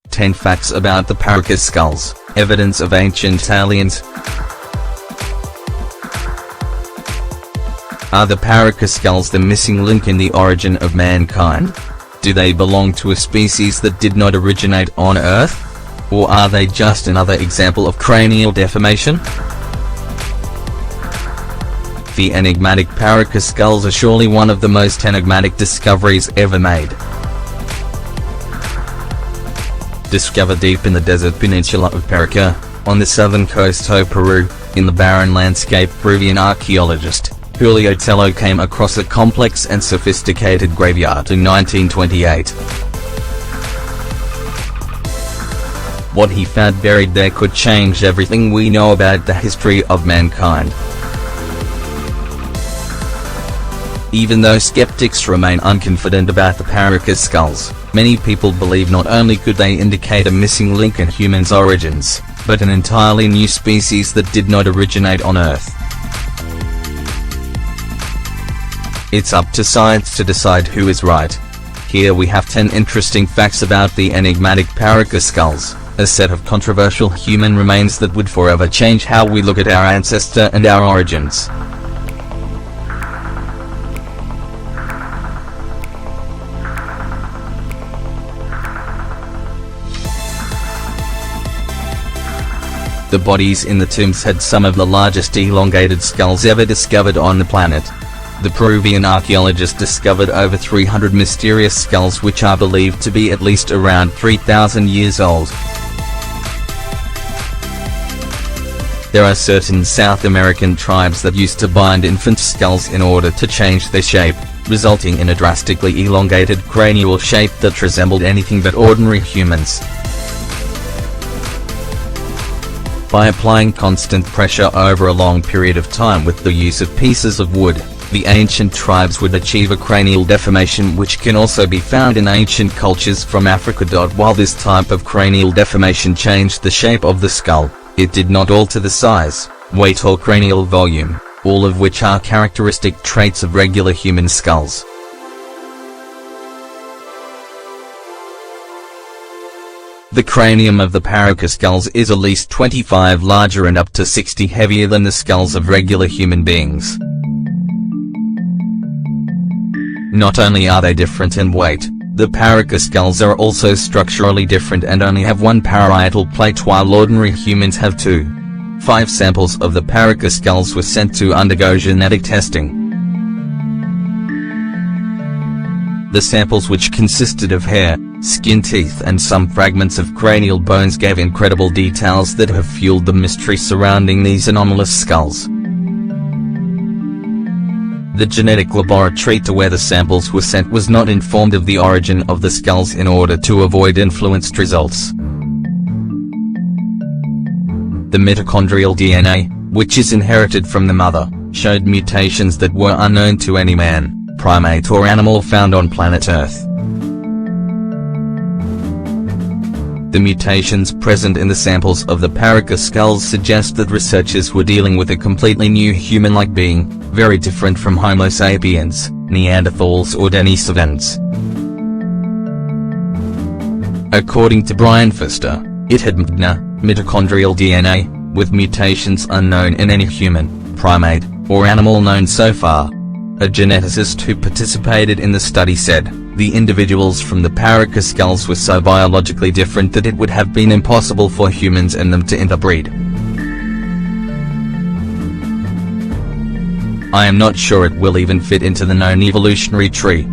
10 Facts about the Paracas skulls, evidence of ancient aliens. Are the Paracas skulls the missing link in the origin of mankind? Do they belong to a species that did not originate on Earth? Or are they just another example of cranial deformation? The enigmatic Paracas skulls are surely one of the most enigmatic discoveries ever made. Discovered deep in the desert peninsula of Paracas, on the southern coast of Peru, in the barren landscape, Peruvian archaeologist Julio Tello came across a complex and sophisticated graveyard in 1928. What he found buried there could change everything we know about the history of mankind. Even though skeptics remain unconfident about the Paracas skulls, many people believe not only could they indicate a missing link in humans' origins, but an entirely new species that did not originate on Earth. It's up to science to decide who is right. Here we have 10 interesting facts about the enigmatic Paracas skulls, a set of controversial human remains that would forever change how we look at our ancestor and our origins. The bodies in the tombs had some of the largest elongated skulls ever discovered on the planet. The Peruvian archaeologist discovered over 300 mysterious skulls which are believed to be at least around 3,000 years old. There are certain South American tribes that used to bind infant skulls in order to change their shape, resulting in a drastically elongated cranial shape that resembled anything but ordinary humans. By applying constant pressure over a long period of time with the use of pieces of wood, the ancient tribes would achieve a cranial deformation which can also be found in ancient cultures from Africa. While this type of cranial deformation changed the shape of the skull, it did not alter the size, weight or cranial volume, all of which are characteristic traits of regular human skulls. The cranium of the Paracas skulls is at least 25 larger and up to 60 heavier than the skulls of regular human beings. Not only are they different in weight, the Paracas skulls are also structurally different and only have one parietal plate while ordinary humans have two. 5 samples of the Paracas skulls were sent to undergo genetic testing. The samples, which consisted of hair, skin, teeth and some fragments of cranial bones, gave incredible details that have fueled the mystery surrounding these anomalous skulls. The genetic laboratory to where the samples were sent was not informed of the origin of the skulls in order to avoid influenced results. The mitochondrial DNA, which is inherited from the mother, showed mutations that were unknown to any man, primate or animal found on planet Earth. The mutations present in the samples of the Paracas skulls suggest that researchers were dealing with a completely new human-like being, very different from Homo sapiens, Neanderthals or Denisovans. According to Brian Foster, it had mitochondrial DNA, with mutations unknown in any human, primate, or animal known so far. A geneticist who participated in the study said, the individuals from the Paracas skulls were so biologically different that it would have been impossible for humans and them to interbreed. I am not sure it will even fit into the known evolutionary tree.